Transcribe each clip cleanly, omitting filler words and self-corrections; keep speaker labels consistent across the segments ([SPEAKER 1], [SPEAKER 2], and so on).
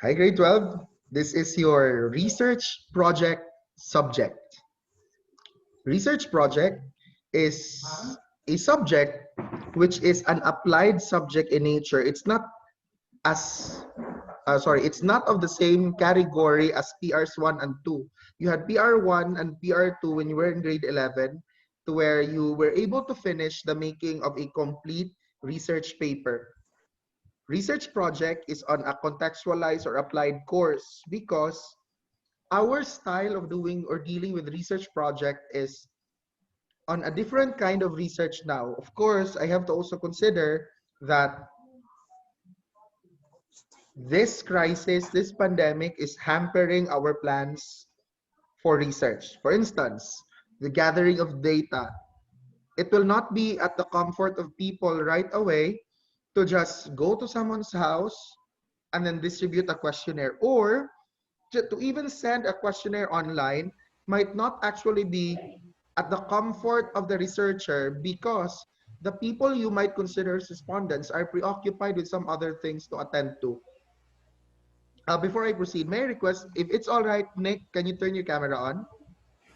[SPEAKER 1] Hi, grade 12. This is your research project subject. Research project is a subject which is an applied subject in nature. It's not as it's not of the same category as PRs 1 and 2. You had PR1 and PR2 when you were in grade 11, to where you were able to finish the making of a complete research paper. Research project is on a contextualized or applied course because our style of doing or dealing with research project is on a different kind of research now. Of course, I have to also consider that this crisis, this pandemic is hampering our plans for research. For instance, the gathering of data. It will not be at the comfort of people right away to just go to someone's house and then distribute a questionnaire, or to even send a questionnaire online might not actually be at the comfort of the researcher, because the people you might consider as respondents are preoccupied with some other things to attend to. Before I proceed, may I request, if it's all right, Nick, can you turn your camera on?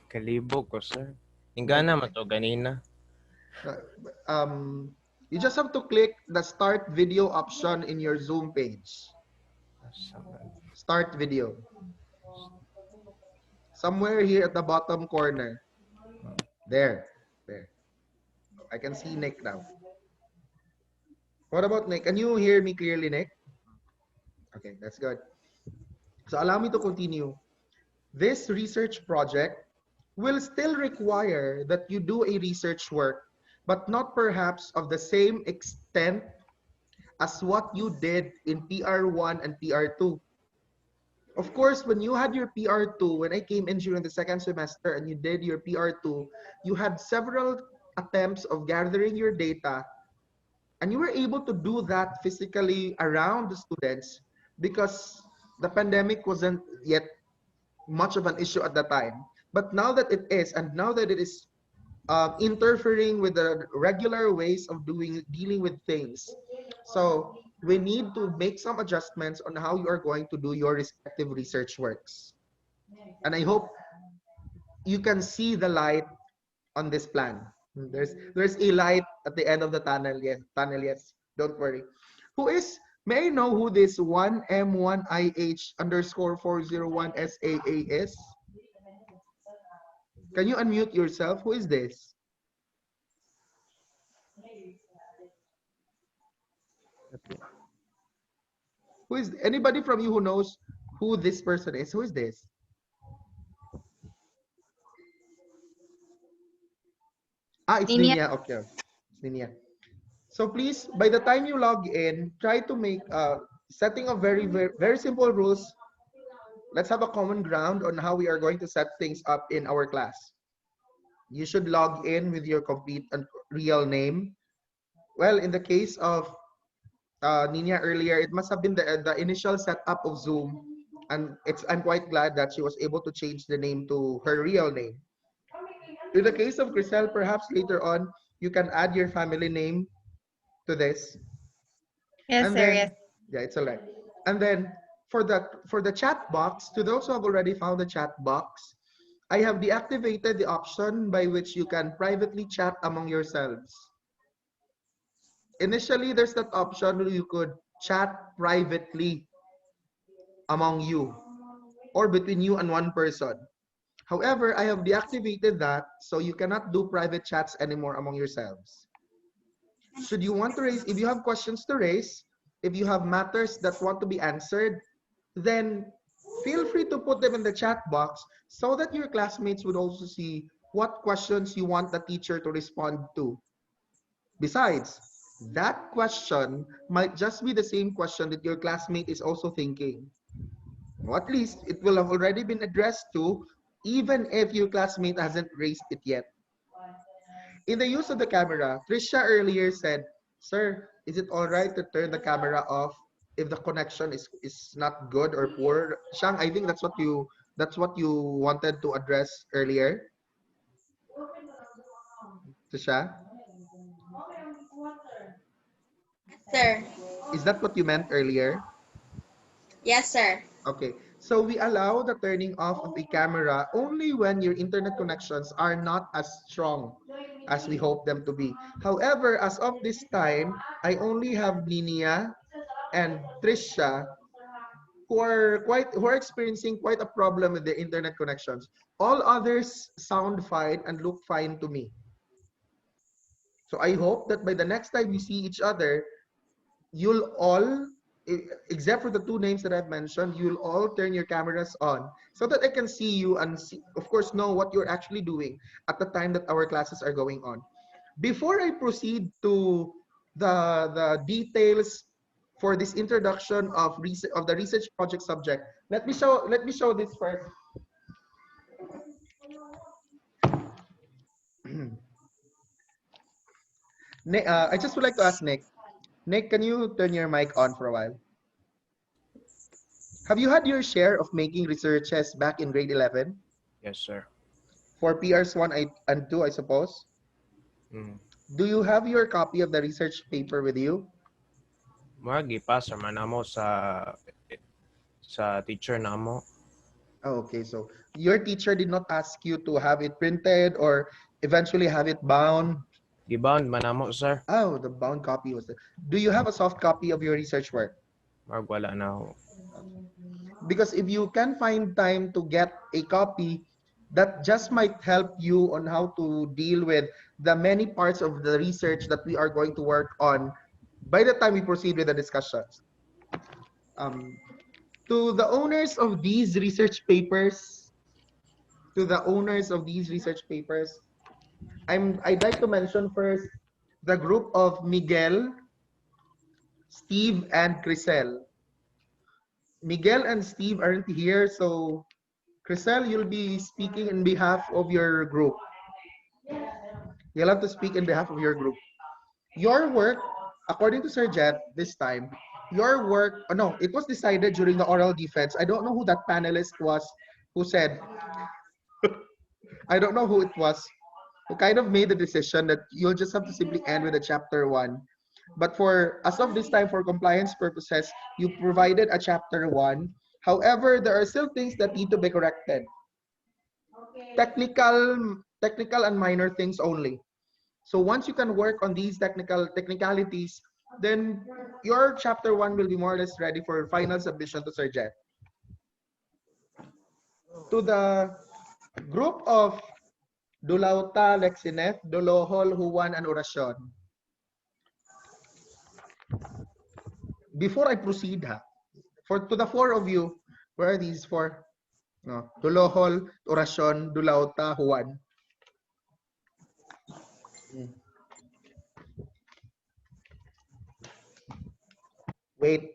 [SPEAKER 2] Kalibo ko, sir. Ingana man
[SPEAKER 1] Okay.
[SPEAKER 2] to ganina.
[SPEAKER 1] Uh, Um, you just have to click the start video option in your Zoom page. Start video. Somewhere here at the bottom corner. There. There. I can see Nick now. What about Nick? Can you hear me clearly, Nick? Okay, that's good. So allow me to continue. This research project will still require that you do a research work, but not perhaps of the same extent as what you did in PR1 and PR2. Of course, when you had your PR2, when I came in during the second semester and you did your PR2, you had several attempts of gathering your data, and you were able to do that physically around the students because the pandemic wasn't yet much of an issue at the time. But now that it is, and now that it is interfering with the regular ways of dealing with things, so we need to make some adjustments on how you are going to do your respective research works. And I hope you can see the light on this plan. There's a light at the end of the tunnel. Yes, tunnel. Yes, don't worry. Who is? May I know who this 1M1IH underscore 401 SAA is? Can you unmute yourself? Who is this? Who is anybody from you who knows who this person is? Who is this? It's
[SPEAKER 3] Linya.
[SPEAKER 1] Ninia. Okay, it's Ninia. So please, by the time you log in, try to make setting of very simple rules. Let's have a common ground on how we are going to set things up in our class. You should log in with your complete and real name. Well, in the case of Nina earlier, it must have been the initial setup of Zoom, and I'm quite glad that she was able to change the name to her real name. In the case of Grisel, perhaps later on you can add your family name to this,
[SPEAKER 3] Yes,
[SPEAKER 1] and
[SPEAKER 3] sir. Yes.
[SPEAKER 1] then yeah, it's alright. And then for the chat box, to those who have already found the chat box, I have deactivated the option by which you can privately chat among yourselves. Initially, there's that option where you could chat privately among you or between you and one person. However, I have deactivated that, so you cannot do private chats anymore among yourselves. Should you want to raise, if you have questions to raise, if you have matters that want to be answered, then feel free to put them in the chat box so that your classmates would also see what questions you want the teacher to respond to. Besides, that question might just be the same question that your classmate is also thinking. Or at least it will have already been addressed to, even if your classmate hasn't raised it yet. In the use of the camera, Trisha earlier said, "Sir, is it all right to turn the camera off if the connection is not good or poor?" Shang, I think that's what you wanted to address earlier, Trisha.
[SPEAKER 3] Sir.
[SPEAKER 1] Is that what you meant earlier?
[SPEAKER 3] Yes, sir.
[SPEAKER 1] Okay, so we allow the turning off of a camera only when your internet connections are not as strong as we hope them to be. However, as of this time, I only have Ninia and Trisha who are experiencing quite a problem with their internet connections. All others sound fine and look fine to me. So I hope that by the next time we see each other, you'll all, except for the two names that I've mentioned, you'll all turn your cameras on so that I can see you and see, of course, know what you're actually doing at the time that our classes are going on. Before I proceed to the details for this introduction of the research project subject, let me show this first. I just would like to ask Nick. Nick, can you turn your mic on for a while? Have you had your share of making researches back in grade 11
[SPEAKER 2] Yes, sir.
[SPEAKER 1] for PRs 1 and 2, I suppose?
[SPEAKER 2] Mm.
[SPEAKER 1] Do you have your copy of the research paper with you?
[SPEAKER 2] Mga gipasa man namo sa teacher namo.
[SPEAKER 1] Oh, okay, so your teacher did not ask you to have it printed or eventually have it bound?
[SPEAKER 2] Gibound man namo, sir.
[SPEAKER 1] Oh, the bound copy was there. Do you have a soft copy of your research work?
[SPEAKER 2] Marg wala na ako.
[SPEAKER 1] Because if you can find time to get a copy, that just might help you on how to deal with the many parts of the research that we are going to work on by the time we proceed with the discussions. Um, to the owners of these research papers, to the owners of these research papers, I'd like to mention first the group of Miguel, Steve, and Crisel. Miguel and Steve aren't here, so Crisel, you'll be speaking in behalf of your group. You'll have to speak in behalf of your group. Your work, according to Sir Jet, this time, your work, oh no, it was decided during the oral defense. I don't know who that panelist was who said, I don't know who it was, who kind of made the decision that you'll just have to simply end with a chapter one. But for, as of this time, for compliance purposes, you provided a chapter one. However, there are still things that need to be corrected. Technical and minor things only. So once you can work on these technicalities, then your chapter one will be more or less ready for final submission to Sir Jet. To the group of Dulauta, Lexineth, Dolohol, Juan, and Orasyon. Before I proceed, for to the four of you, where are these four? No, Dolohol, Orasyon, Dulauta, Juan. Wait,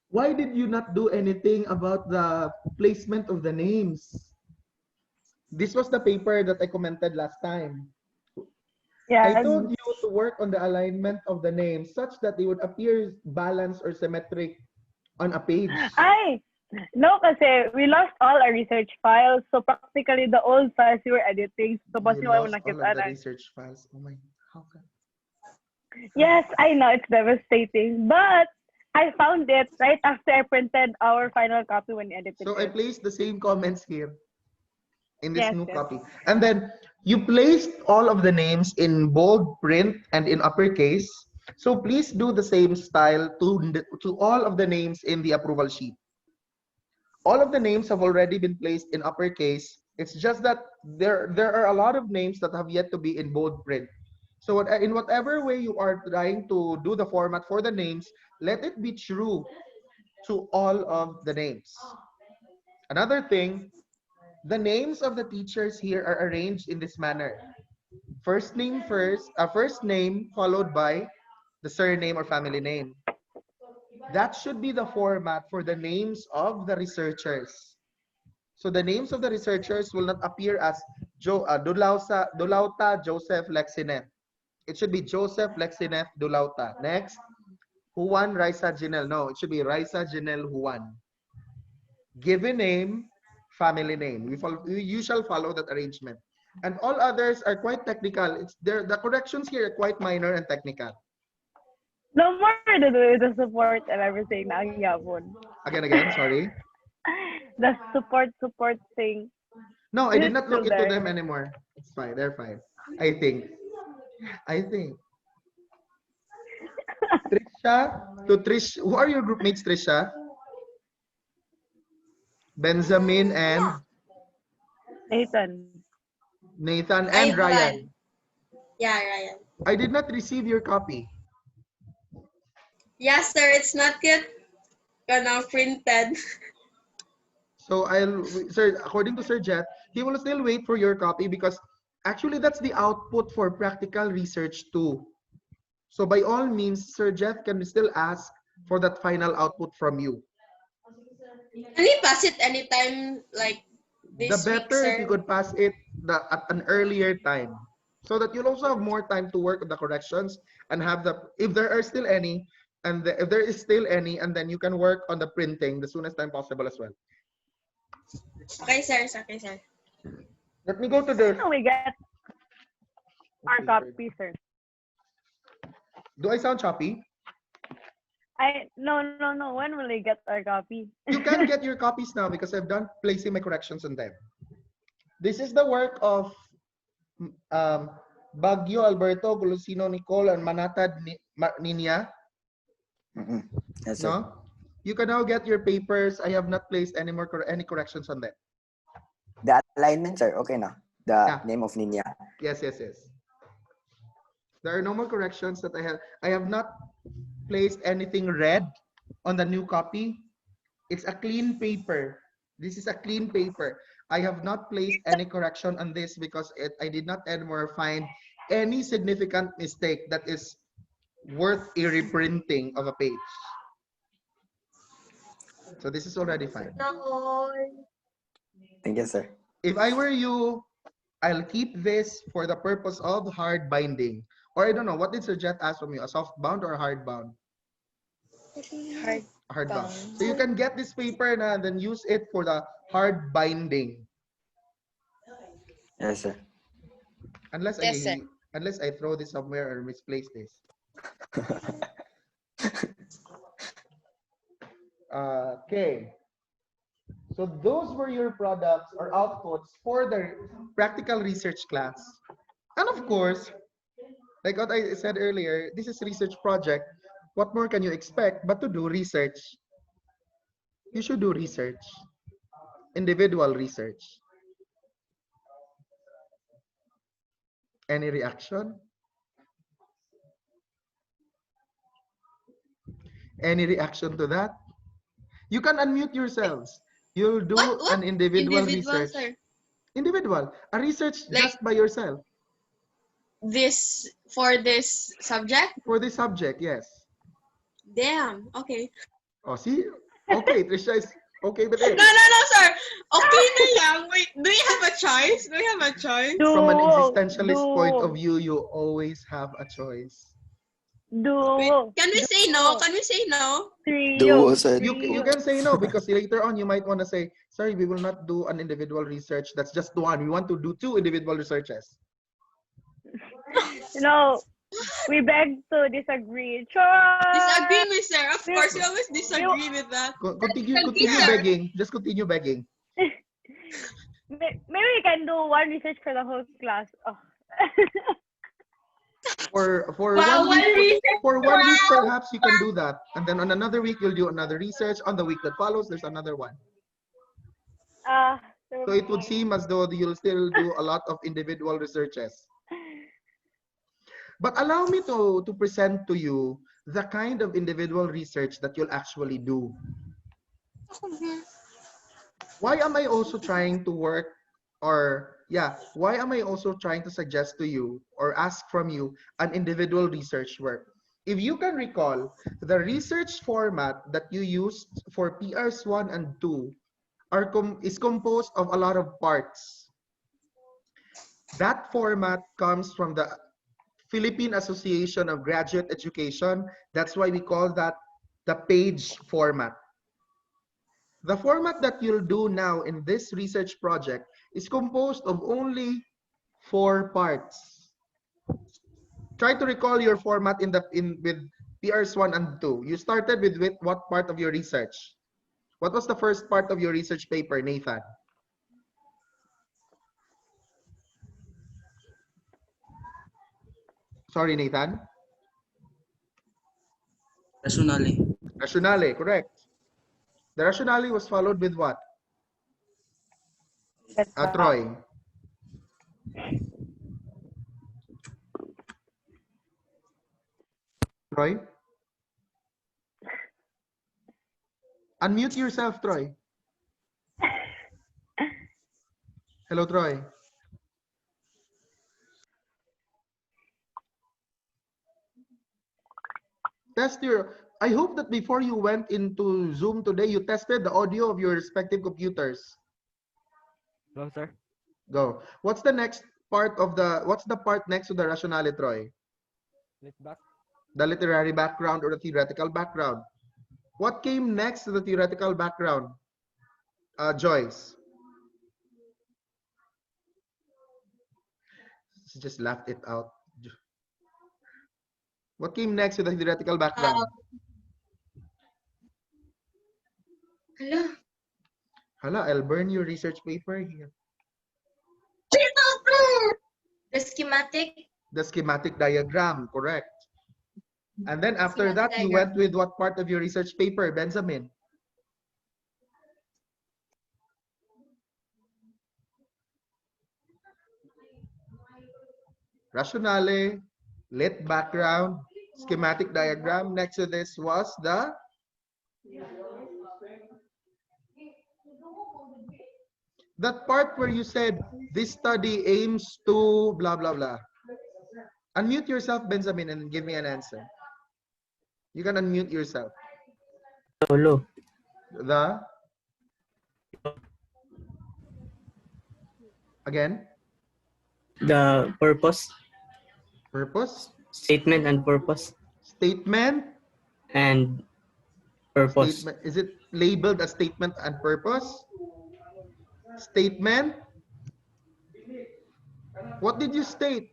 [SPEAKER 1] why did you not do anything about the placement of the names? This was the paper that I commented last time. I
[SPEAKER 4] Yes.
[SPEAKER 1] told you to work on the alignment of the names such that they would appear balanced or symmetric on a page.
[SPEAKER 4] Ay, no, kasi we lost all our research files. So practically the old files we were editing. So
[SPEAKER 1] You
[SPEAKER 4] basi wala mo
[SPEAKER 1] lost all
[SPEAKER 4] nakita
[SPEAKER 1] of the
[SPEAKER 4] na.
[SPEAKER 1] research files. Oh my, how can?
[SPEAKER 4] Yes, I know it's devastating. But I found it right after I printed our final copy when we edited
[SPEAKER 1] So I
[SPEAKER 4] it.
[SPEAKER 1] placed the same comments here in this
[SPEAKER 4] Yes,
[SPEAKER 1] new
[SPEAKER 4] yes.
[SPEAKER 1] copy. And then you placed all of the names in bold print and in uppercase. So please do the same style to all of the names in the approval sheet. All of the names have already been placed in uppercase. It's just that there are a lot of names that have yet to be in bold print. So in whatever way you are trying to do the format for the names, let it be true to all of the names. Another thing, the names of the teachers here are arranged in this manner. First name first, first name followed by the surname or family name. That should be the format for the names of the researchers. So the names of the researchers will not appear as Dulauta Joseph Lexinet. It should be Joseph Lexinet Dulauta. Next, Juan Raisa Janel. No, it should be Raisa Janel Juan. Given name, family name. You shall follow that arrangement. And all others are quite technical. The corrections here are quite minor and technical.
[SPEAKER 4] No more to do with the support and everything na ang yapon.
[SPEAKER 1] Again, sorry.
[SPEAKER 4] The support thing.
[SPEAKER 1] No, I
[SPEAKER 4] Is
[SPEAKER 1] did
[SPEAKER 4] it
[SPEAKER 1] not
[SPEAKER 4] still
[SPEAKER 1] look into them
[SPEAKER 4] there?
[SPEAKER 1] anymore. It's fine. They're fine. I think. I think. Trish, who are your group mates, Trisha? Benjamin and
[SPEAKER 4] Nathan.
[SPEAKER 1] Nathan and
[SPEAKER 3] Ivan.
[SPEAKER 1] Ryan.
[SPEAKER 3] Yeah, Ryan.
[SPEAKER 1] I did not receive your copy.
[SPEAKER 3] Yes, sir. It's not yet printed.
[SPEAKER 1] So sir, according to Sir Jet, he will still wait for your copy because actually that's the output for practical research too. So by all means, Sir Jet can still ask for that final output from you.
[SPEAKER 3] Can we pass it anytime, like
[SPEAKER 1] The
[SPEAKER 3] this week,
[SPEAKER 1] better if you
[SPEAKER 3] sir?
[SPEAKER 1] could pass it at an earlier time, so that you'll also have more time to work on the corrections and have if there are still any, if there is still any, and then you can work on the printing the soonest time possible as well.
[SPEAKER 3] Okay, sir. Okay, sir.
[SPEAKER 1] Let me go to the.
[SPEAKER 4] When we get our copy, sir.
[SPEAKER 1] Do I sound choppy?
[SPEAKER 4] No. When will we get our copy?
[SPEAKER 1] You can get your copies now because I've done placing my corrections on them. This is the work of Baguio, Alberto, Golosino, Nicole, and Manatad Ninia.
[SPEAKER 5] Yes, sir.
[SPEAKER 1] No? You can now get your papers. I have not placed any corrections on them.
[SPEAKER 5] The alignment, sir. Okay na. The
[SPEAKER 1] Yeah.
[SPEAKER 5] name of Ninya.
[SPEAKER 1] Yes. There are no more corrections that I have. I have not placed anything red on the new copy. It's a clean paper. This is a clean paper. I have not placed any correction on this because I did not anymore find any significant mistake that is worth a reprinting of a page. So this is already fine.
[SPEAKER 3] No.
[SPEAKER 5] Thank you, sir.
[SPEAKER 1] If I were you, I'll keep this for the purpose of hard binding. Or I don't know, what did Sir Jet ask from you? A soft bound or a hard bound? Hard bound. So you can get this paper and then use it for the hard binding.
[SPEAKER 5] Yes, sir.
[SPEAKER 1] Unless
[SPEAKER 3] Yes, sir.
[SPEAKER 1] unless I throw this somewhere or misplace this. Okay. So those were your products or outputs for the practical research class. And of course, like what I said earlier, this is a research project. What more can you expect but to do research? You should do research, individual research. Any reaction? Any reaction to that? You can unmute yourselves. You'll do
[SPEAKER 3] What?
[SPEAKER 1] an individual research.
[SPEAKER 3] Sir?
[SPEAKER 1] Individual. A research
[SPEAKER 3] Like,
[SPEAKER 1] just by yourself.
[SPEAKER 3] For this subject?
[SPEAKER 1] For this subject, yes.
[SPEAKER 3] Damn. Okay.
[SPEAKER 1] Oh, see? Okay, Trisha is okay with it.
[SPEAKER 3] No, sir. Okay na lang. Wait, do you have a choice?
[SPEAKER 1] From an existentialist point of view, you always have a choice.
[SPEAKER 3] Wait, can we say no?
[SPEAKER 5] Duo, sir.
[SPEAKER 1] You can say no because later on you might want to say, sorry, we will not do an individual research. That's just one. We want to do 2 individual researches.
[SPEAKER 4] No, we beg to disagree. Sure.
[SPEAKER 3] Disagree with sir. Of course, we always disagree with that.
[SPEAKER 1] Continue begging. Just continue begging.
[SPEAKER 4] Maybe we can do one research for the whole class. Oh.
[SPEAKER 1] For
[SPEAKER 3] Wow,
[SPEAKER 1] 1 week,
[SPEAKER 3] research.
[SPEAKER 1] for 1 week perhaps you can do that, and then on another week you'll do another research. On the week that follows, there's another one. So it would seem as though you'll still do a lot of individual researches. But allow me to present to you the kind of individual research that you'll actually do. Why am I also trying to work, why am I also trying to suggest to you or ask from you an individual research work? If you can recall, the research format that you used for PRs 1 and 2 is composed of a lot of parts. That format comes from the Philippine Association of Graduate Education. That's why we call that the page format. The format that you'll do now in this research project is composed of only 4 parts. Try to recall your format with PRs 1 and 2. You started with what part of your research? What was the first part of your research paper, Nathan? Sorry, Nathan.
[SPEAKER 6] Rationale.
[SPEAKER 1] Rationale, correct. The rationale was followed with what? Troy. Troy? Unmute yourself, Troy. Hello, Troy. I hope that before you went into Zoom today, you tested the audio of your respective computers.
[SPEAKER 7] Go, sir.
[SPEAKER 1] Go. What's the part next to the rationale, Troy? The literary background or the theoretical background. What came next to the theoretical background? Joyce. She just laughed it out. What came next to the theoretical background? Hala, I'll burn your research paper here.
[SPEAKER 8] The schematic.
[SPEAKER 1] The schematic diagram, correct. And then after that, you went with what part of your research paper, Benjamin? Rationale, lit background, schematic diagram. Next to this was the that part where you said this study aims to blah blah blah. Unmute yourself, Benjamin, and give me an answer. You can unmute yourself.
[SPEAKER 6] Solo.
[SPEAKER 1] The again?
[SPEAKER 6] The purpose.
[SPEAKER 1] Purpose?
[SPEAKER 6] Statement and purpose.
[SPEAKER 1] Statement?
[SPEAKER 6] And purpose.
[SPEAKER 1] Statement. Is it labeled as statement and purpose? Statement? What did you state?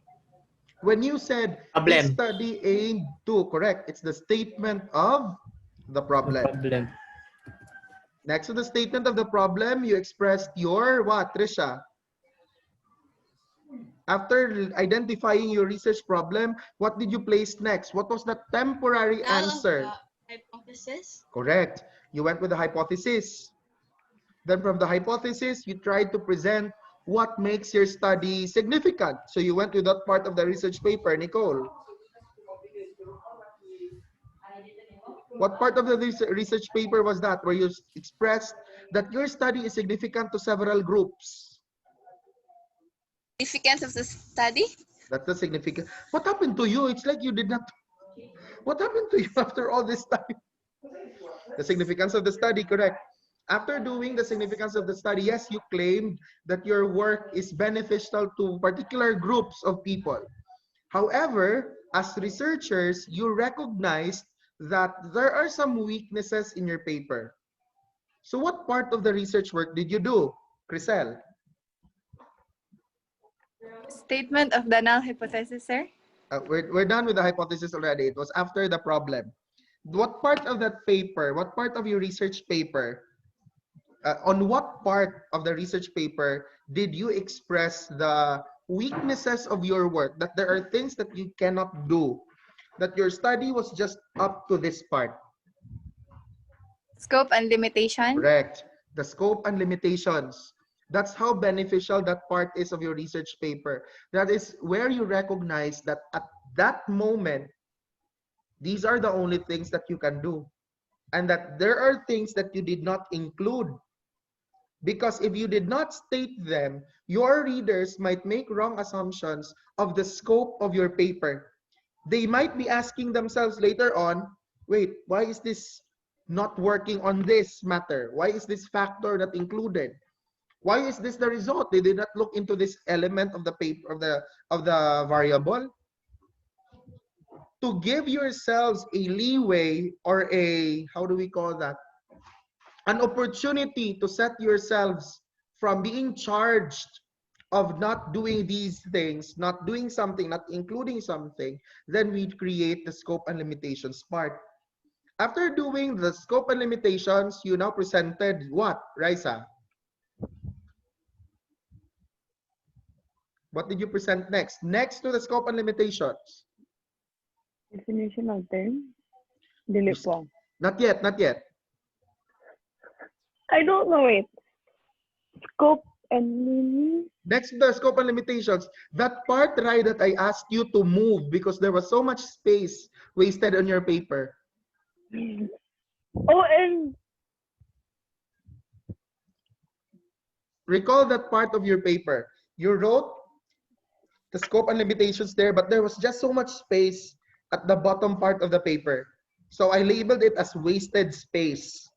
[SPEAKER 1] When you said this study aimed to, correct, it's the statement of the problem. Next to the statement of the problem, you expressed your what, Trisha? After identifying your research problem, what did you place next? What was the temporary answer?
[SPEAKER 8] Hypothesis.
[SPEAKER 1] Correct. You went with the hypothesis. Then from the hypothesis, you tried to present what makes your study significant. So you went with that part of the research paper, Nicole. What part of the research paper was that, where you expressed that your study is significant to several groups?
[SPEAKER 8] Significance of the study?
[SPEAKER 1] That's the significant. What happened to you? It's like you did not. What happened to you after all this time? The significance of the study, correct. After doing the significance of the study, yes, you claimed that your work is beneficial to particular groups of people. However, as researchers, you recognized that there are some weaknesses in your paper. So what part of the research work did you do, Crisel?
[SPEAKER 9] Statement of the null hypothesis, sir.
[SPEAKER 1] We're done with the hypothesis already. It was after the problem. What part of that paper, what part of your research paper, on what part of the research paper did you express the weaknesses of your work, that there are things that you cannot do, that your study was just up to this part?
[SPEAKER 9] Scope and limitation.
[SPEAKER 1] Correct. The scope and limitations. That's how beneficial that part is of your research paper. That is where you recognize that at that moment, these are the only things that you can do. And that there are things that you did not include. Because if you did not state them, your readers might make wrong assumptions of the scope of your paper. They might be asking themselves later on, wait, why is this not working on this matter? Why is this factor not included? Why is this the result? They did not look into this element of the paper of the variable. To give yourselves a leeway or a, how do we call that? An opportunity to set yourselves from being charged of not doing these things, not doing something, not including something, then we create the scope and limitations part. After doing the scope and limitations, you now presented what, Raisa? What did you present next? Next to the scope and limitations.
[SPEAKER 4] Definition of term? Dili po.
[SPEAKER 1] Not yet, not yet.
[SPEAKER 4] I don't know it. Scope and limit.
[SPEAKER 1] Next to the scope and limitations, that part, right, that I asked you to move because there was so much space wasted on your paper.
[SPEAKER 4] Oh, and
[SPEAKER 1] Recall that part of your paper. You wrote the scope and limitations there, but there was just so much space at the bottom part of the paper. So I labeled it as wasted space.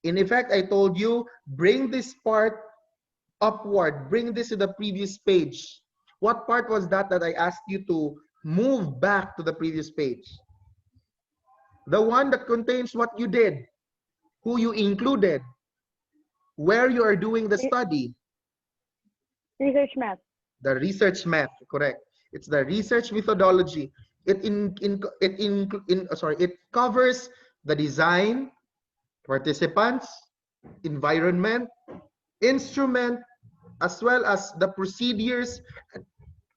[SPEAKER 1] In effect, I told you, bring this part upward, bring this to the previous page. What part was that I asked you to move back to the previous page? The one that contains what you did, who you included, where you are doing the study.
[SPEAKER 4] research math.
[SPEAKER 1] The research math, correct. It's the research methodology. It covers the design, participants, environment, instrument, as well as the procedures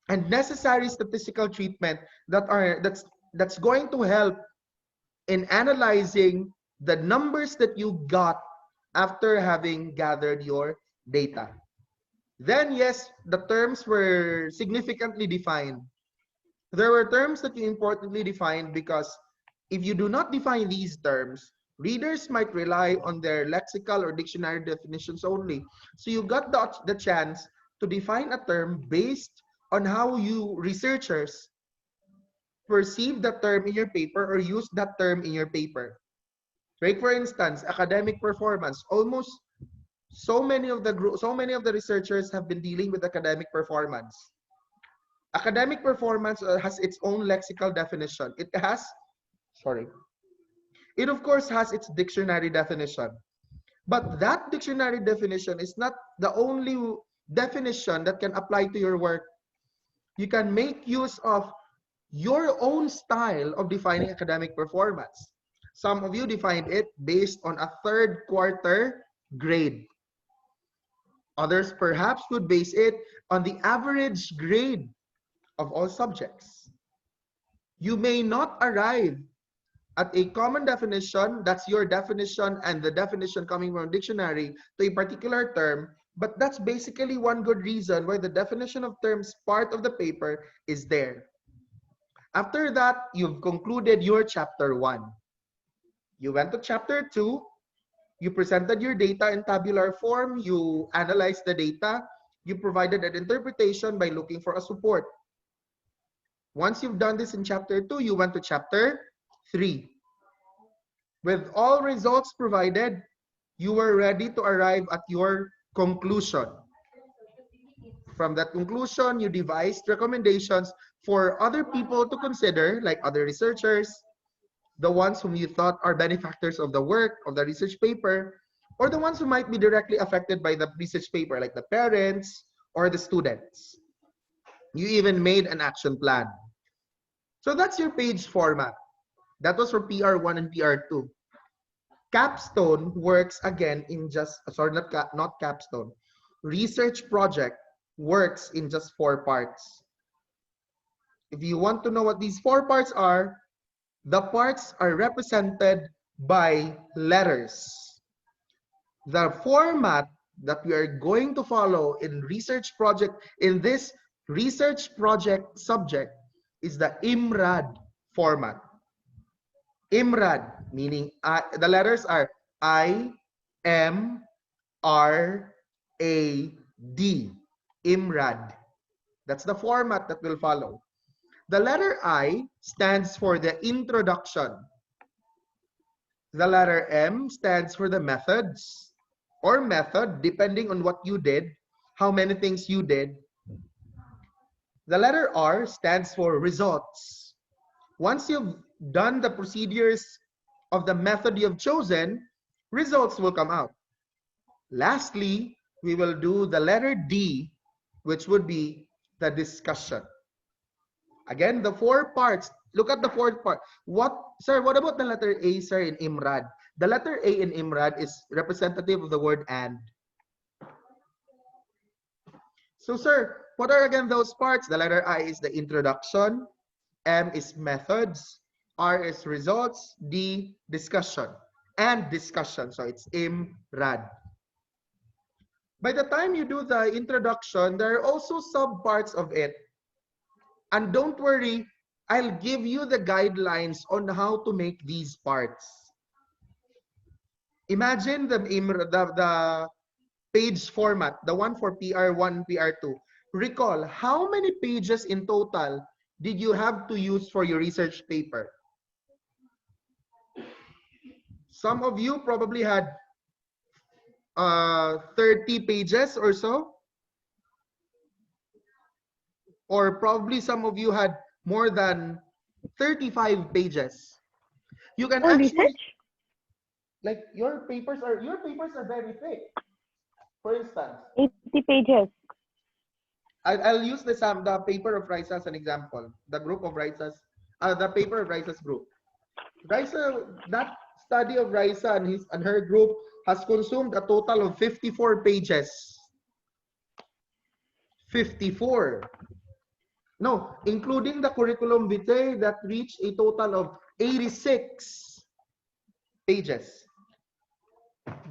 [SPEAKER 1] and necessary statistical treatment that's going to help in analyzing the numbers that you got after having gathered your data. Then, yes, the terms were significantly defined. There were terms that you importantly defined because if you do not define these terms, readers might rely on their lexical or dictionary definitions only. So you got the chance to define a term based on how you researchers perceive that term in your paper or use that term in your paper. Take for instance, academic performance. Almost so many of the researchers have been dealing with academic performance. Academic performance has its own lexical definition. It of course has its dictionary definition. But that dictionary definition is not the only definition that can apply to your work. You can make use of your own style of defining academic performance. Some of you defined it based on a third quarter grade. Others perhaps would base it on the average grade of all subjects. You may not arrive at a common definition, that's your definition and the definition coming from a dictionary to a particular term, but that's basically one good reason why the definition of terms part of the paper is there. After that, you've concluded your chapter 1. You went to chapter 2, you presented your data in tabular form, you analyzed the data, you provided an interpretation by looking for a support. Once you've done this in chapter 2, you went to chapter 3. With all results provided, you were ready to arrive at your conclusion. From that conclusion, you devised recommendations for other people to consider, like other researchers, the ones whom you thought are benefactors of the work, of the research paper, or the ones who might be directly affected by the research paper, like the parents or the students. You even made an action plan. So that's your page format. That was for PR1 and PR2. Capstone works again in just, sorry, not capstone. Research project works in just 4 parts. If you want to know what these 4 parts are, the parts are represented by letters. The format that we are going to follow in research project, in this research project subject, is the Imrad format. Imrad, meaning the letters are I, M, R, A, D. Imrad. That's the format that will follow. The letter I stands for the introduction. The letter M stands for the methods or method, depending on what you did, how many things you did. The letter R stands for results. Once you've done the procedures of the method you've chosen, results will come out. Lastly, we will do the letter D, which would be the discussion. Again, the 4 parts. Look at the 4th part. What, sir, what about the letter A, sir, in Imrad? The letter A in Imrad is representative of the word and. So, sir, what are again those parts? The letter I is the introduction, M is methods, R is results, D, discussion, and discussion. So it's Imrad. By the time you do the introduction, there are also subparts of it. And don't worry, I'll give you the guidelines on how to make these parts. Imagine the page format, the one for PR1, PR2. Recall, how many pages in total did you have to use for your research paper? Some of you probably had 30 pages or so. Or probably some of you had more than 35 pages. You can
[SPEAKER 4] For
[SPEAKER 1] actually,
[SPEAKER 4] research?
[SPEAKER 1] like your papers are very thick. For instance,
[SPEAKER 4] 80 pages.
[SPEAKER 1] I'll use the paper of Raisa as an example. The group of Raisa's, the paper of Raisa's group. Raisa, that study of Raisa and her group has consumed a total of 54 pages. 54. No, including the curriculum vitae that reached a total of 86 pages.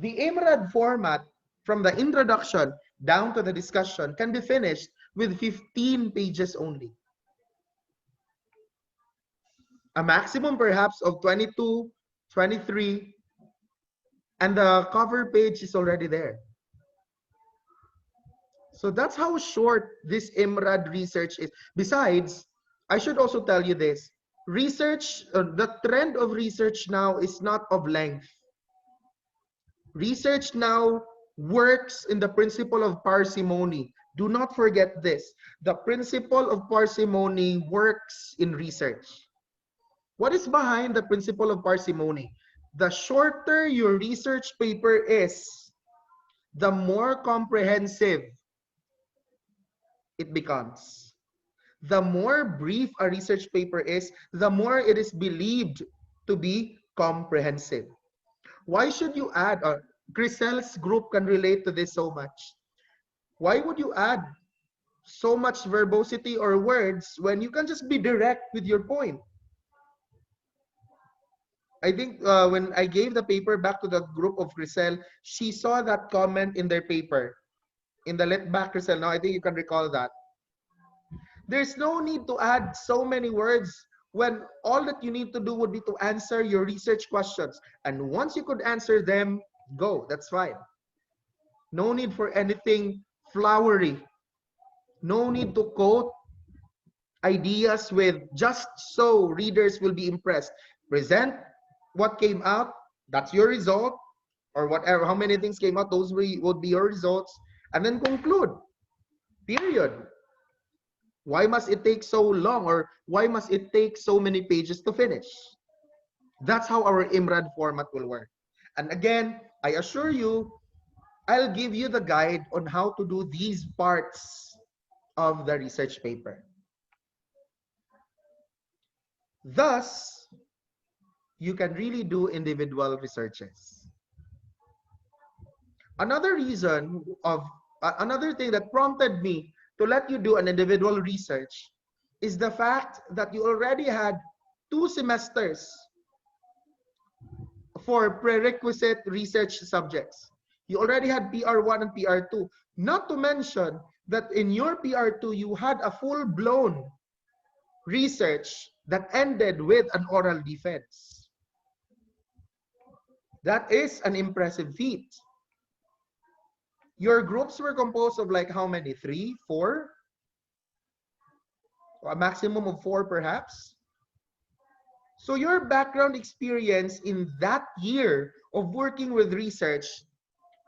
[SPEAKER 1] The Imrad format from the introduction down to the discussion can be finished with 15 pages only. A maximum perhaps of 22, 23, and the cover page is already there. So that's how short this Imrad research is. Besides, I should also tell you this. Research, the trend of research now is not of length. Research now works in the principle of parsimony. Do not forget this. The principle of parsimony works in research. What is behind the principle of parsimony? The shorter your research paper is, the more comprehensive it becomes. The more brief a research paper is, the more it is believed to be comprehensive. Why should you add, Grisel's group can relate to this so much. Why would you add so much verbosity or words when you can just be direct with your point? I think when I gave the paper back to the group of Grisel, she saw that comment in their paper. In the let back Grisel, now I think you can recall that. There's no need to add so many words when all that you need to do would be to answer your research questions. And once you could answer them, go, that's fine. No need for anything flowery. No need to quote ideas with just so readers will be impressed. Present what came out, that's your result, or whatever, how many things came out, those would be your results, and then conclude, period. Why must it take so long, or why must it take so many pages to finish? That's how our Imrad format will work. And again, I assure you, I'll give you the guide on how to do these parts of the research paper. Thus, you can really do individual researches. Another reason of, another thing that prompted me to let you do an individual research is the fact that you already had 2 semesters for prerequisite research subjects. You already had PR1 and PR2. Not to mention that in your PR2, you had a full-blown research that ended with an oral defense. That is an impressive feat. Your groups were composed of like how many? 3, 4? A maximum of 4 perhaps? So your background experience in that year of working with research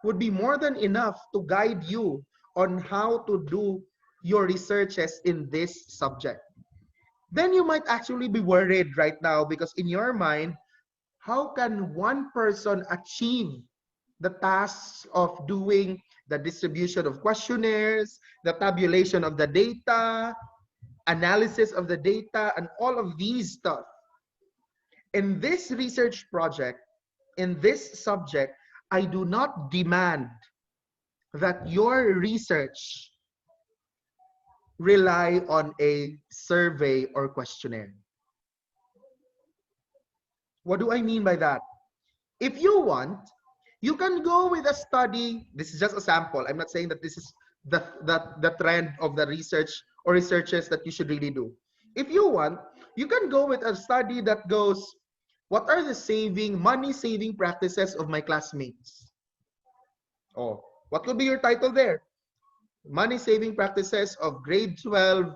[SPEAKER 1] would be more than enough to guide you on how to do your researches in this subject. Then you might actually be worried right now because in your mind, how can one person achieve the tasks of doing the distribution of questionnaires, the tabulation of the data, analysis of the data, and all of these stuff. In this research project, in this subject, I do not demand that your research rely on a survey or questionnaire. What do I mean by that? If you want, you can go with a study. This is just a sample. I'm not saying that this is the trend of the research or researches that you should really do. If you want, you can go with a study that goes, what are the money saving practices of my classmates? Oh, what will be your title there? Money saving practices of grade 12.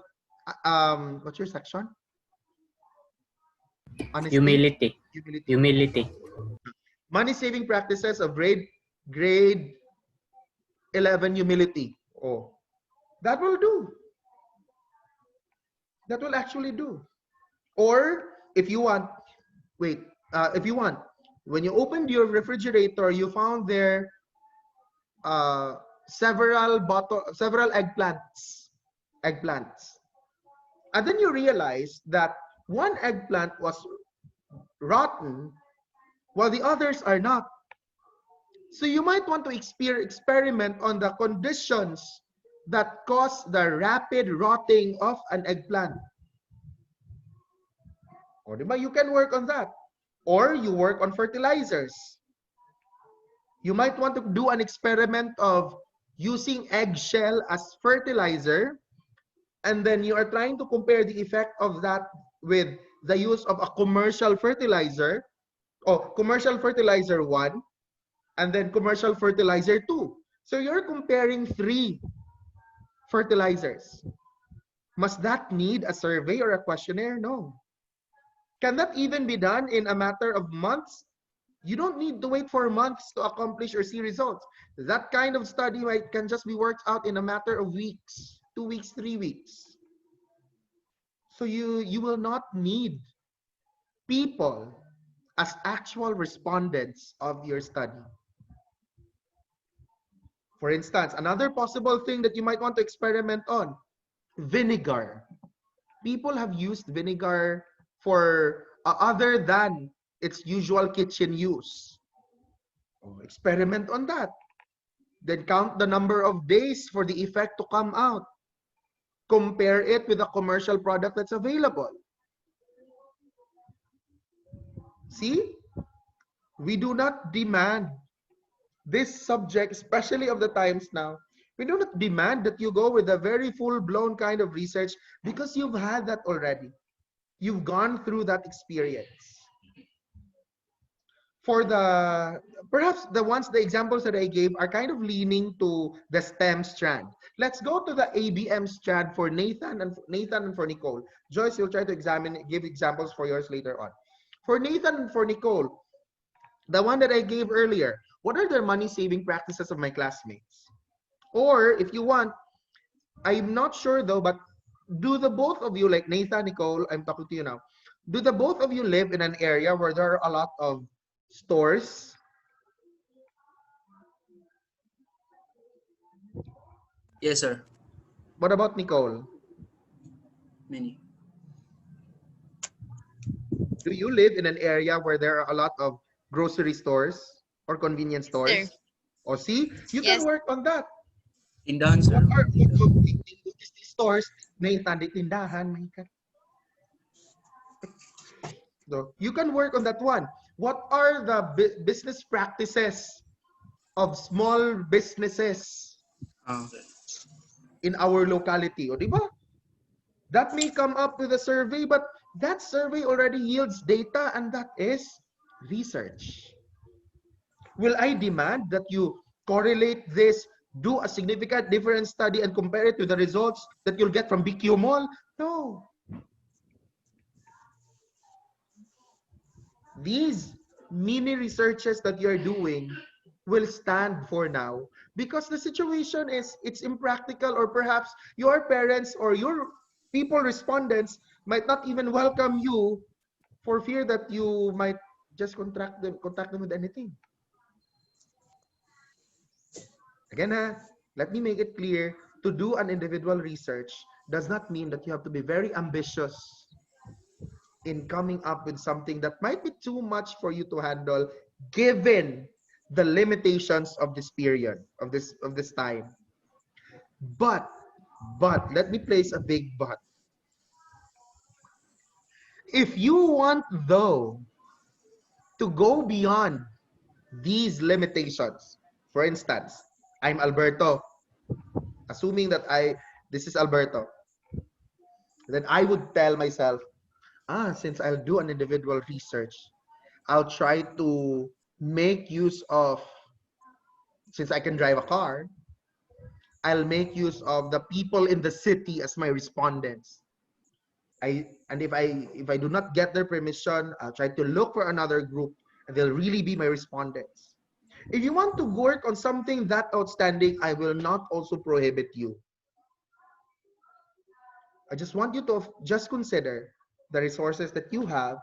[SPEAKER 1] What's your section? Honesty?
[SPEAKER 6] Humility.
[SPEAKER 1] Humility.
[SPEAKER 6] Humility.
[SPEAKER 1] Money saving practices of grade 11 humility. Oh, that will do. That will actually do. Or if you want, if you want, when you opened your refrigerator, you found there several eggplants. And then you realize that one eggplant was rotten while the others are not. So you might want to experiment on the conditions that cause the rapid rotting of an eggplant. Or you can work on that. Or you work on fertilizers. You might want to do an experiment of using eggshell as fertilizer, and then you are trying to compare the effect of that with the use of a commercial fertilizer, or commercial fertilizer 1, and then commercial fertilizer 2. So you're comparing 3 fertilizers. Must that need a survey or a questionnaire? No. Can that even be done in a matter of months? You don't need to wait for months to accomplish or see results. That kind of study can just be worked out in a matter of weeks, 2 weeks, 3 weeks. So you will not need people as actual respondents of your study. For instance, another possible thing that you might want to experiment on, vinegar. People have used vinegar for other than its usual kitchen use. Experiment on that. Then count the number of days for the effect to come out. Compare it with a commercial product that's available. See? We do not demand this subject, especially of the times now. We do not demand that you go with a very full-blown kind of research because you've had that already. You've gone through that experience. For perhaps the examples that I gave are kind of leaning to the STEM strand. Let's go to the ABM strand for Nathan and for Nicole. Joyce, you'll try to give examples for yours later on. For Nathan and for Nicole, the one that I gave earlier, what are the money saving practices of my classmates? Or if you want, I'm not sure though, but do the both of you, like Nathan, Nicole, I'm talking to you now, do the both of you live in an area where there are a lot of stores?
[SPEAKER 10] Yes, sir.
[SPEAKER 1] What about Nicole?
[SPEAKER 10] Many.
[SPEAKER 1] Do you live in an area where there are a lot of grocery stores or convenience stores? Or see, you can work on that.
[SPEAKER 10] Tindahan, sir.
[SPEAKER 1] What are these stores? May tindahan, may so you can work on that one. What are the business practices of small businesses in our locality? O, diba? That may come up with a survey, but that survey already yields data, and that is research. Will I demand that you correlate this, do a significant difference study, and compare it to the results that you'll get from BQ Mall? No. These mini researches that you're doing will stand for now because the situation is it's impractical, or perhaps your parents or your people respondents might not even welcome you for fear that you might just contact them with anything. Again, let me make it clear, to do an individual research does not mean that you have to be very ambitious in coming up with something that might be too much for you to handle given the limitations of this period, of this time. But let me place a big but. If you want, though, to go beyond these limitations, for instance, I'm Alberto, assuming that this is Alberto, then I would tell myself, since I'll do an individual research, I'll try to make use of, since I can drive a car, I'll make use of the people in the city as my respondents. And if I do not get their permission, I'll try to look for another group and they'll really be my respondents. If you want to work on something that outstanding, I will not also prohibit you. I just want you to just consider the resources that you have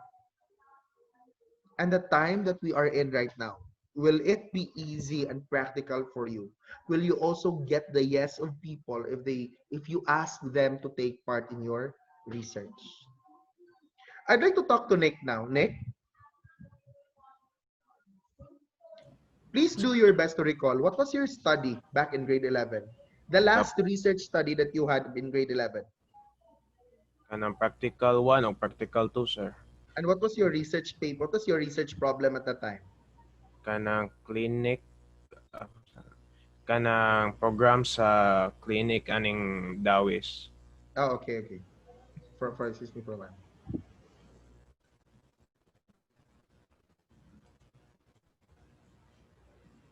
[SPEAKER 1] and the time that we are in right now. Will it be easy and practical for you? Will you also get the yes of people if you ask them to take part in your research? I'd like to talk to Nick now. Nick, please do your best to recall, what was your study back in grade 11? The last research study that you had in grade 11?
[SPEAKER 2] Kanang practical 1 o practical 2, sir.
[SPEAKER 1] And what was your research paper? What was your research problem at the time?
[SPEAKER 2] Kanang clinic, kanang program sa clinic aning Dawis.
[SPEAKER 1] Oh, okay. Excuse me for a while.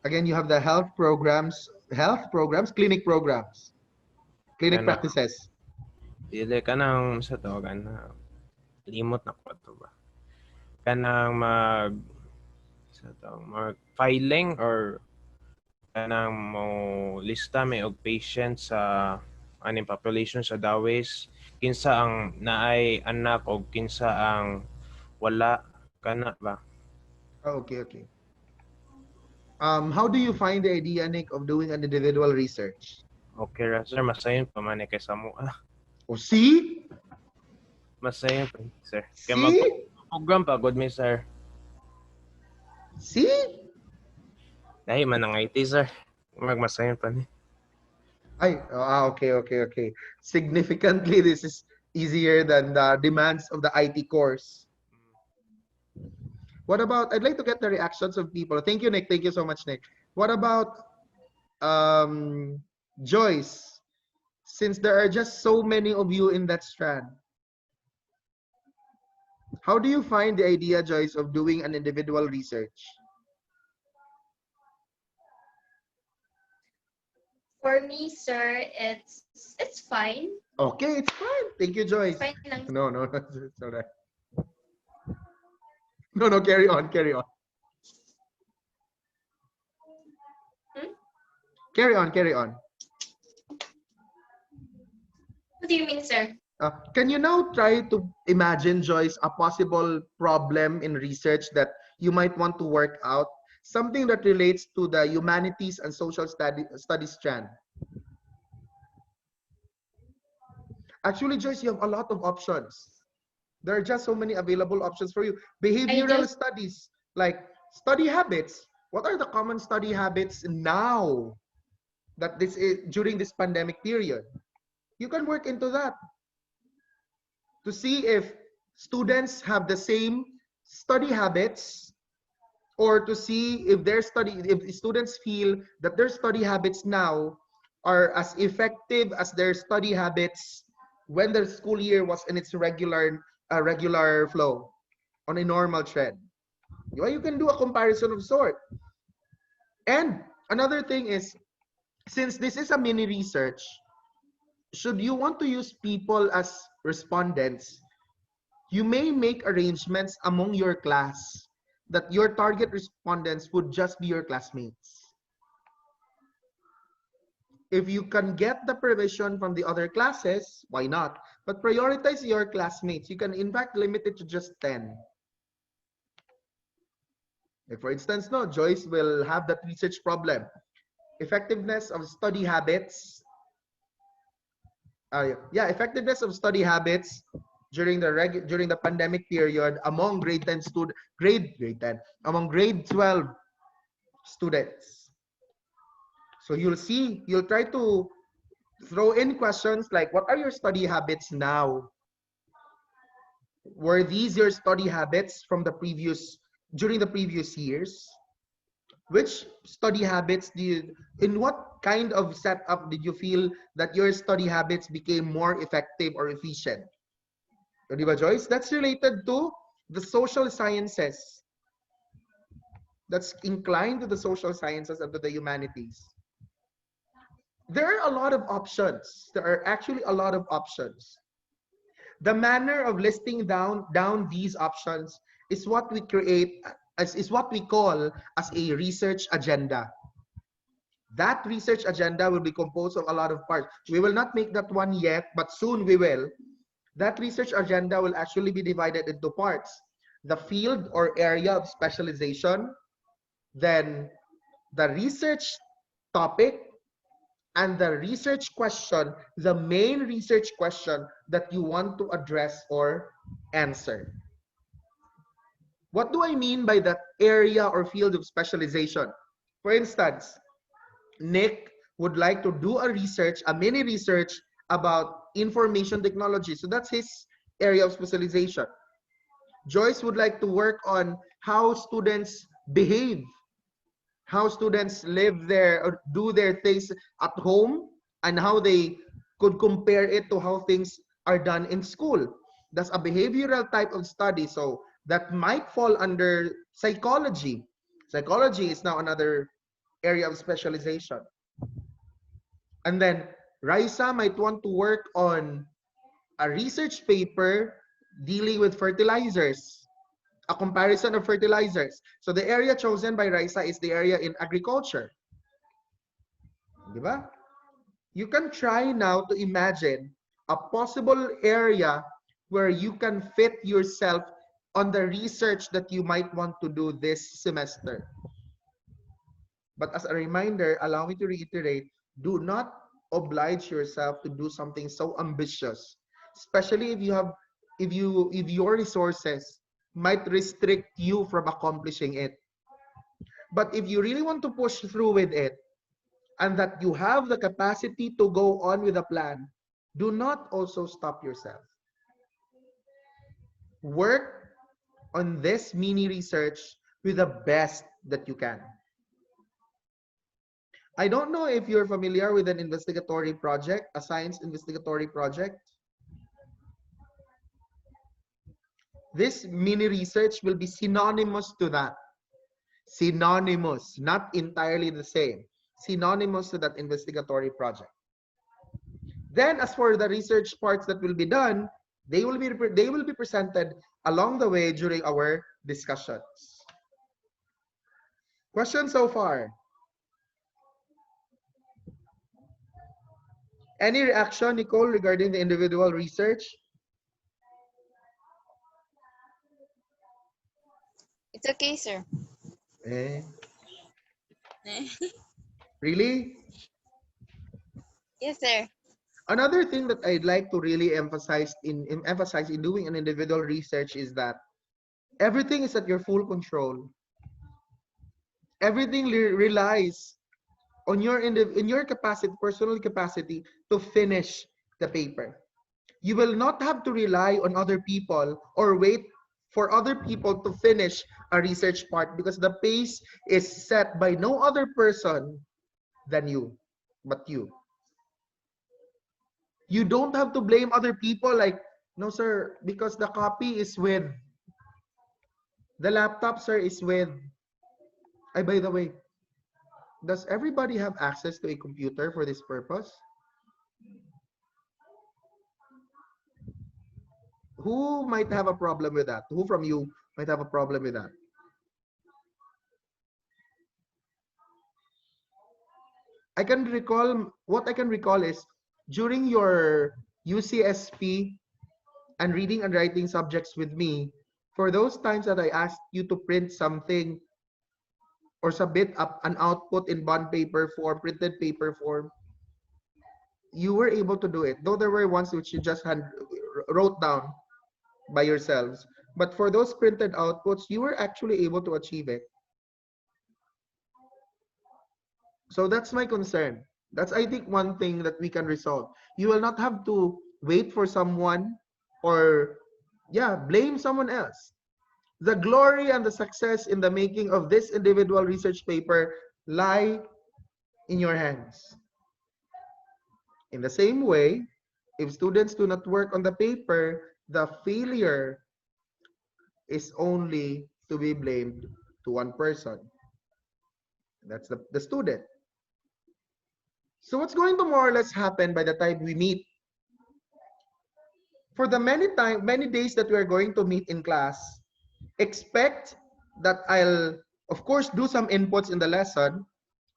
[SPEAKER 1] Again, you have the health programs, clinic programs, clinic practices.
[SPEAKER 2] Dili kanang sa to kana limot na ko to ba. Kanang mag filing or kanang mo lista may og patient sa aning population sa Dawis, kinsa ang naay anak o kinsa ang wala kana ba.
[SPEAKER 1] Oh, okay. How do you find the idea, Nick, of doing an individual research?
[SPEAKER 2] Okay ra sir, masayon pa man kay sa mo.
[SPEAKER 1] Oh, see?
[SPEAKER 2] Masayon pa sir. Kay
[SPEAKER 1] See?
[SPEAKER 2] program pa good me sir.
[SPEAKER 1] See?
[SPEAKER 2] Dahil man ang IT sir. Magmasayon pa ni.
[SPEAKER 1] Okay. Significantly, this is easier than the demands of the IT course. What about, I'd like to get the reactions of people. Thank you, Nick. Thank you so much, Nick. What about Joyce? Since there are just so many of you in that strand, how do you find the idea, Joyce, of doing an individual research?
[SPEAKER 8] For me, sir, it's fine.
[SPEAKER 1] Okay, it's fine. Thank you, Joyce.
[SPEAKER 8] It's fine lang.
[SPEAKER 1] No, it's all right. No, carry on. Carry on.
[SPEAKER 8] What do you mean, sir?
[SPEAKER 1] Can you now try to imagine, Joyce, a possible problem in research that you might want to work out? Something that relates to the humanities and social studies strand. Actually, Joyce, you have a lot of options. There are just so many available options for you. Behavioral studies, like study habits. What are the common study habits now that this is during this pandemic period? You can work into that to see if students have the same study habits, or to see if if students feel that their study habits now are as effective as their study habits when the school year was in its regular flow, on a normal trend. You can do a comparison of sort. And another thing is, since this is a mini research, should you want to use people as respondents, you may make arrangements among your class that your target respondents would just be your classmates. If you can get the permission from the other classes, why not? But prioritize your classmates. You can in fact limit it to just 10. Like for instance, Joyce will have that research problem. effectiveness of study habits. Effectiveness of study habits during the pandemic period among grade 10 student grade 10 among grade 12 students. So you'll try to throw in questions like, what are your study habits now? Were these your study habits from during the previous years? Which study habits in what kind of setup did you feel that your study habits became more effective or efficient? Di ba, Joyce? That's related to the social sciences. That's inclined to the social sciences and to the humanities. There are a lot of options. There are actually a lot of options. The manner of listing down these options is what we call as a research agenda. That research agenda will be composed of a lot of parts. We will not make that one yet, but soon we will. That research agenda will actually be divided into parts. The field or area of specialization, then the research topic, and the research question, the main research question that you want to address or answer. What do I mean by that area or field of specialization? For instance, Nick would like to do a mini research about information technology. So that's his area of specialization. Joyce would like to work on how students behave, how students live there or do their things at home, and how they could compare it to how things are done in school. That's a behavioral type of study. So that might fall under psychology. Psychology is now another area of specialization. And then Raisa might want to work on a research paper dealing with fertilizers, a comparison of fertilizers. So the area chosen by Raisa is the area in agriculture. Diba? You can try now to imagine a possible area where you can fit yourself on the research that you might want to do this semester. But as a reminder, allow me to reiterate, do not oblige yourself to do something so ambitious, especially if your resources might restrict you from accomplishing it. But if you really want to push through with it, and that you have the capacity to go on with a plan, do not also stop yourself. Work on this mini research with the best that you can. I don't know if you're familiar with an investigatory project, a science investigatory project. This mini research will be synonymous to that. Synonymous, not entirely the same. Synonymous to that investigatory project. Then, as for the research parts that will be done, they will be presented along the way during our discussions. Questions so far? Any reaction, Nicole, regarding the individual research?
[SPEAKER 9] It's okay, sir.
[SPEAKER 1] Really?
[SPEAKER 9] Yes, sir.
[SPEAKER 1] Another thing that I'd like to really emphasize in doing an individual research is that everything is at your full control. Everything relies on your capacity, personal capacity to finish the paper. You will not have to rely on other people or wait for other people to finish a research part, because the pace is set by no other person than you, but you. You don't have to blame other people like, no sir, because the copy is with, the laptop sir is with, by the way, does everybody have access to a computer for this purpose? Who might have a problem with that? Who from you might have a problem with that? What I can recall is during your UCSP and reading and writing subjects with me, for those times that I asked you to print something, or submit an output in bond paper form, printed paper form, you were able to do it. Though there were ones which you just wrote down by yourselves. But for those printed outputs, you were actually able to achieve it. So that's my concern. That's, I think, one thing that we can resolve. You will not have to wait for someone or, yeah, blame someone else. The glory and the success in the making of this individual research paper lie in your hands. In the same way, if students do not work on the paper, the failure is only to be blamed to one person. That's the student. So what's going to more or less happen by the time we meet? For the many days that we are going to meet in class, expect that I'll, of course, do some inputs in the lesson.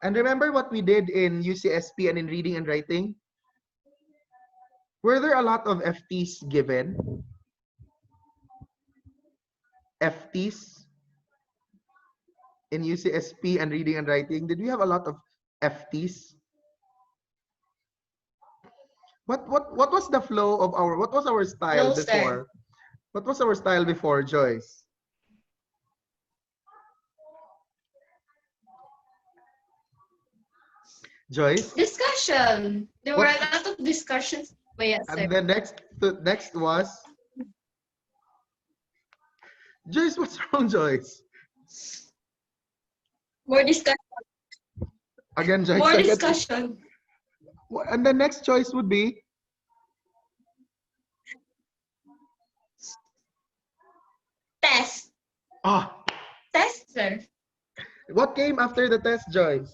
[SPEAKER 1] And remember what we did in UCSP and in reading and writing? Were there a lot of FTs given? FTs in UCSP and reading and writing? Did we have a lot of FTs? What was the flow of our, what was our style
[SPEAKER 8] No,
[SPEAKER 1] before?
[SPEAKER 8] sir.
[SPEAKER 1] What was our style before, Joyce? Joyce?
[SPEAKER 8] Discussion. There were
[SPEAKER 1] What?
[SPEAKER 8] a lot of discussions. But yes, sir.
[SPEAKER 1] And the next was Joyce. What's wrong, Joyce?
[SPEAKER 8] More discussion.
[SPEAKER 1] Again, Joyce.
[SPEAKER 8] More
[SPEAKER 1] again.
[SPEAKER 8] discussion.
[SPEAKER 1] And the next choice would be
[SPEAKER 8] Test.
[SPEAKER 1] ah.
[SPEAKER 8] Test, sir.
[SPEAKER 1] What came after the test, Joyce?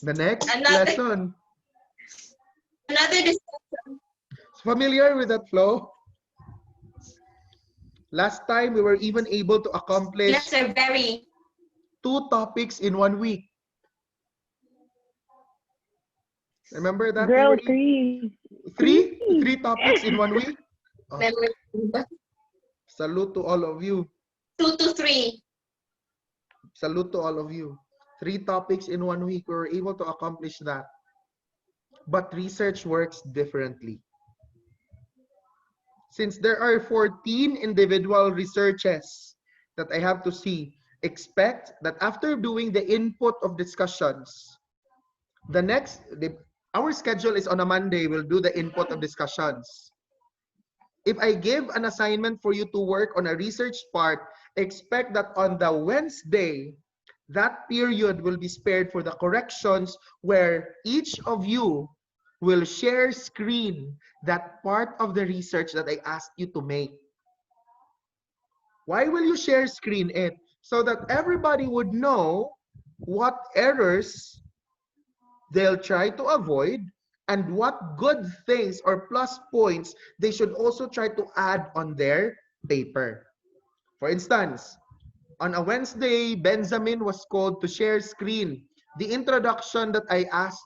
[SPEAKER 1] The next lesson.
[SPEAKER 8] Another discussion.
[SPEAKER 1] Familiar with that flow? Last time we were even able to accomplish
[SPEAKER 8] Yes, sir. Very.
[SPEAKER 1] 2 topics in 1 week. Remember that?
[SPEAKER 4] Girl,
[SPEAKER 1] we were
[SPEAKER 4] three.
[SPEAKER 1] three topics in 1 week. Oh,
[SPEAKER 8] Memory.
[SPEAKER 1] salute to all of you.
[SPEAKER 8] 2 to 3.
[SPEAKER 1] Salute to all of you. 3 topics in 1 week. We were able to accomplish that. But research works differently. Since there are 14 individual researches that I have to see, expect that after doing the input of discussions, our schedule is on a Monday, we'll do the input of discussions. If I give an assignment for you to work on a research part, expect that on the Wednesday, that period will be spared for the corrections where each of you will share screen that part of the research that I asked you to make. Why will you share screen it? So that everybody would know what errors they'll try to avoid and what good things or plus points they should also try to add on their paper. For instance, on a Wednesday, Benjamin was called to share screen the introduction that I asked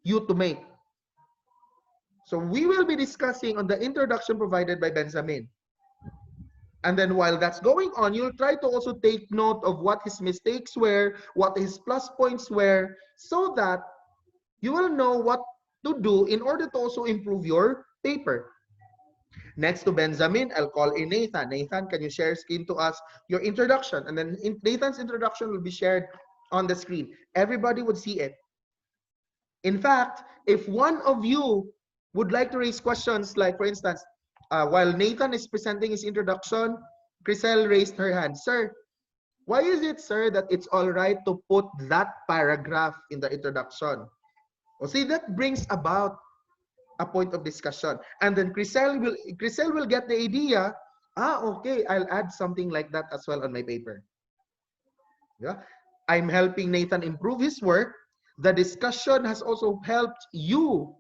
[SPEAKER 1] you to make. So we will be discussing on the introduction provided by Benjamin. And then while that's going on, you'll try to also take note of what his mistakes were, what his plus points were, so that you will know what to do in order to also improve your paper. Next to Benjamin, I'll call in Nathan. Nathan, can you share screen to us your introduction? And then Nathan's introduction will be shared on the screen. Everybody would see it. In fact, if one of you would like to raise questions, like for instance, while Nathan is presenting his introduction, Crisel raised her hand. Sir, why is it, sir, that it's all right to put that paragraph in the introduction? Well, see, that brings about a point of discussion. And then Crisel will get the idea, okay, I'll add something like that as well on my paper. Yeah? I'm helping Nathan improve his work. The discussion has also helped you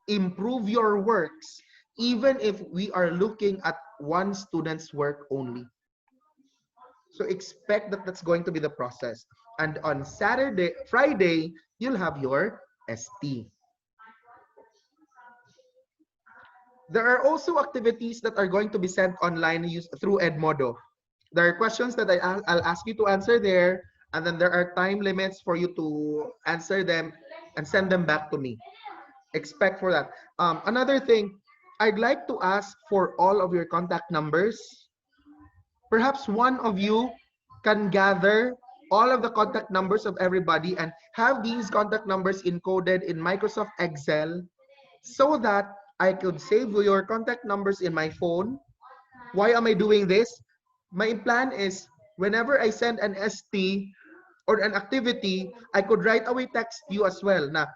[SPEAKER 1] improve your works, even if we are looking at one student's work only. So expect that that's going to be the process. And on Friday, you'll have your ST. There are also activities that are going to be sent online through Edmodo. There are questions that I'll ask you to answer there, and then there are time limits for you to answer them and send them back to me. Expect for that. Another thing, I'd like to ask for all of your contact numbers. Perhaps one of you can gather all of the contact numbers of everybody and have these contact numbers encoded in Microsoft Excel so that I could save your contact numbers in my phone. Why am I doing this? My plan is whenever I send an ST or an activity, I could right away text you as well. Na,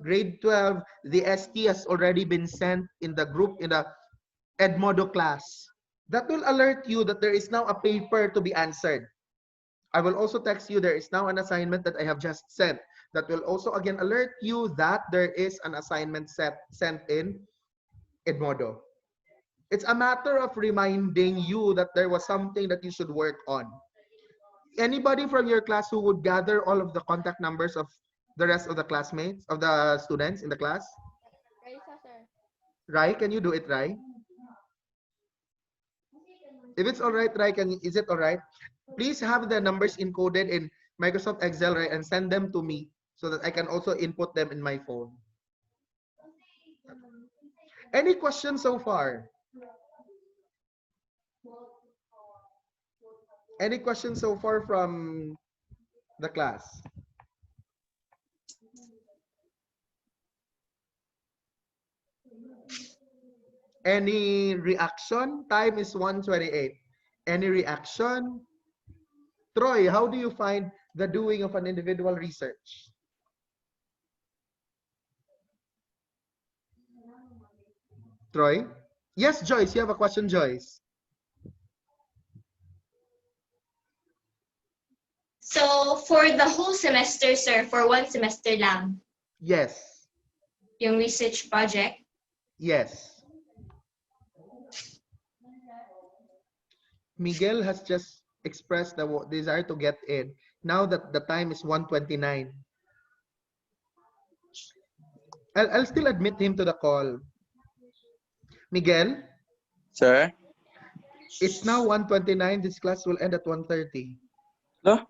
[SPEAKER 1] grade 12, the ST has already been sent in the group, in the Edmodo class. That will alert you that there is now a paper to be answered. I will also text you there is now an assignment that I have just sent. That will also again alert you that there is an assignment sent in Edmodo. It's a matter of reminding you that there was something that you should work on. Anybody from your class who would gather all of the contact numbers of the rest of the classmates, of the students in the class? Rai, can you do it, Rai? If it's all right, Rai, is it all right? Please have the numbers encoded in Microsoft Excel, Rai, and send them to me so that I can also input them in my phone. Any questions so far? Any questions so far from the class? Any reaction? Time is 1:28. Any reaction? Troy, how do you find the doing of an individual research? Troy? Yes, Joyce, you have a question, Joyce.
[SPEAKER 8] So, for the whole semester, sir, for one semester lang,
[SPEAKER 1] Yes.
[SPEAKER 8] yung research project?
[SPEAKER 1] Yes. Miguel has just expressed the desire to get in. Now that the time is 1:29. I'll still admit him to the call. Miguel?
[SPEAKER 11] Sir?
[SPEAKER 1] It's now 1:29. This class will end at 1:30.
[SPEAKER 11] No?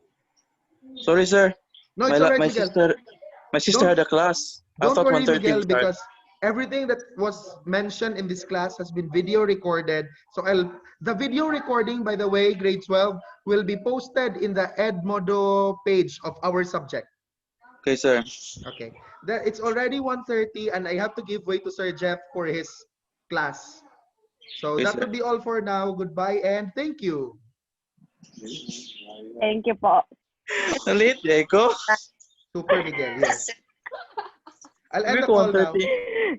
[SPEAKER 11] Sorry, sir.
[SPEAKER 1] No, it's all right,
[SPEAKER 11] My
[SPEAKER 1] Miguel.
[SPEAKER 11] sister had a class. I
[SPEAKER 1] Don't
[SPEAKER 11] thought
[SPEAKER 1] worry,
[SPEAKER 11] 1:30
[SPEAKER 1] Miguel,
[SPEAKER 11] will start.
[SPEAKER 1] because everything that was mentioned in this class has been video recorded. So the video recording, by the way, grade 12, will be posted in the Edmodo page of our subject.
[SPEAKER 11] Okay, sir.
[SPEAKER 1] Okay. It's already 1:30 and I have to give way to Sir Jeff for his class. So
[SPEAKER 11] Okay,
[SPEAKER 1] that
[SPEAKER 11] sir.
[SPEAKER 1] would be all for now. Goodbye and thank you.
[SPEAKER 4] Thank you po.
[SPEAKER 11] Late, Echo.
[SPEAKER 1] Super, Miguel. Yes. I'll end
[SPEAKER 11] Sabi
[SPEAKER 1] the
[SPEAKER 11] ko
[SPEAKER 1] call now.
[SPEAKER 11] 1:30.